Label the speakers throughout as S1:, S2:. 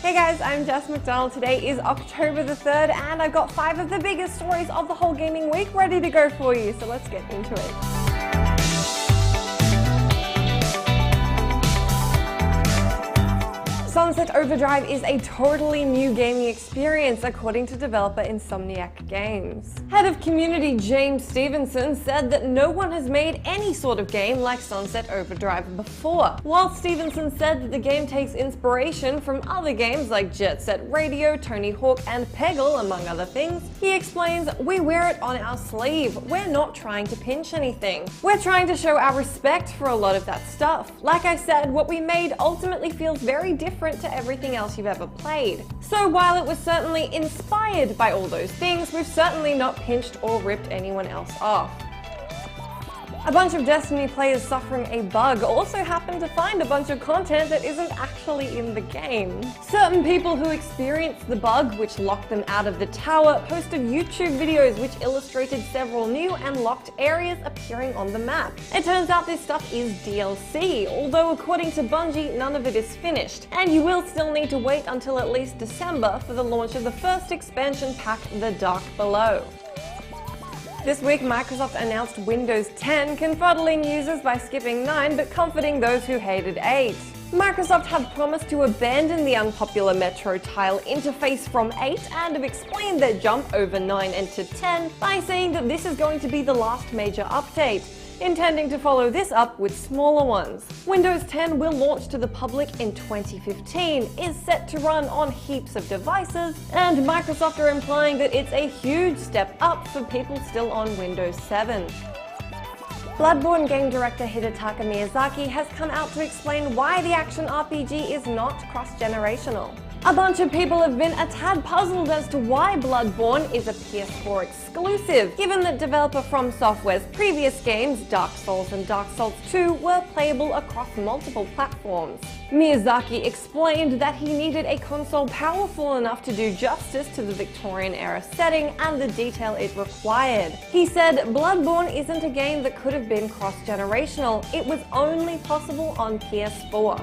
S1: Hey guys, I'm Jess McDonald. Today is October the 3rd and I've got 5 of the biggest stories of the whole gaming week ready to go for you, so let's get into it. Sunset Overdrive is a totally new gaming experience, according to developer Insomniac Games. Head of community James Stevenson said that no one has made any sort of game like Sunset Overdrive before. While Stevenson said that the game takes inspiration from other games like Jet Set Radio, Tony Hawk, and Peggle, among other things, he explains, "We wear it on our sleeve. We're not trying to pinch anything. We're trying to show our respect for a lot of that stuff. Like I said, what we made ultimately feels very different to everything else you've ever played. So while it was certainly inspired by all those things, we've certainly not pinched or ripped anyone else off." A bunch of Destiny players suffering a bug also happened to find a bunch of content that isn't actually in the game. Certain people who experienced the bug, which locked them out of the tower, posted YouTube videos which illustrated several new and locked areas appearing on the map. It turns out this stuff is DLC, although according to Bungie, none of it is finished, and you will still need to wait until at least December for the launch of the first expansion pack, The Dark Below. This week, Microsoft announced Windows 10, confuddling users by skipping 9 but comforting those who hated 8. Microsoft have promised to abandon the unpopular Metro tile interface from 8 and have explained their jump over 9 and to 10 by saying that this is going to be the last major update, intending to follow this up with smaller ones. Windows 10 will launch to the public in 2015, is set to run on heaps of devices, and Microsoft are implying that it's a huge step up for people still on Windows 7. Bloodborne game director Hidetaka Miyazaki has come out to explain why the action RPG is not cross-generational. A bunch of people have been a tad puzzled as to why Bloodborne is a PS4 exclusive, given that developer From Software's previous games, Dark Souls and Dark Souls 2, were playable across multiple platforms. Miyazaki explained that he needed a console powerful enough to do justice to the Victorian-era setting and the detail it required. He said, "Bloodborne isn't a game that could have been cross-generational. It was only possible on PS4.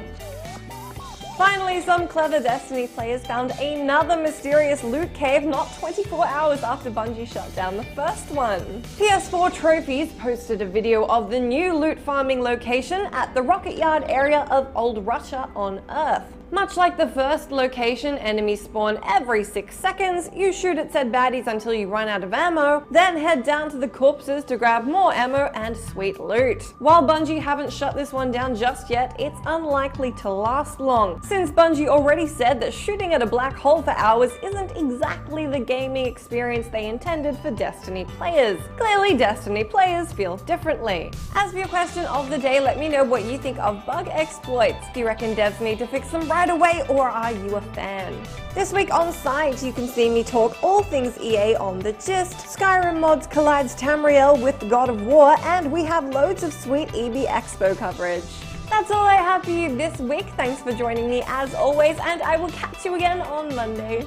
S1: Finally, some clever Destiny players found another mysterious loot cave not 24 hours after Bungie shut down the first one. PS4 Trophies posted a video of the new loot farming location at the Rocket Yard area of Old Russia on Earth. Much like the first location, enemies spawn every 6 seconds, you shoot at said baddies until you run out of ammo, then head down to the corpses to grab more ammo and sweet loot. While Bungie haven't shut this one down just yet, it's unlikely to last long, since Bungie already said that shooting at a black hole for hours isn't exactly the gaming experience they intended for Destiny players. Clearly, Destiny players feel differently. As for your question of the day, let me know what you think of bug exploits. Do you reckon devs need to fix them right away, or are you a fan? This week on site, you can see me talk all things EA on The Gist. Skyrim mods collides Tamriel with God of War, and we have loads of sweet EB Expo coverage. That's all I have for you this week. Thanks for joining me as always, and I will catch you again on Monday.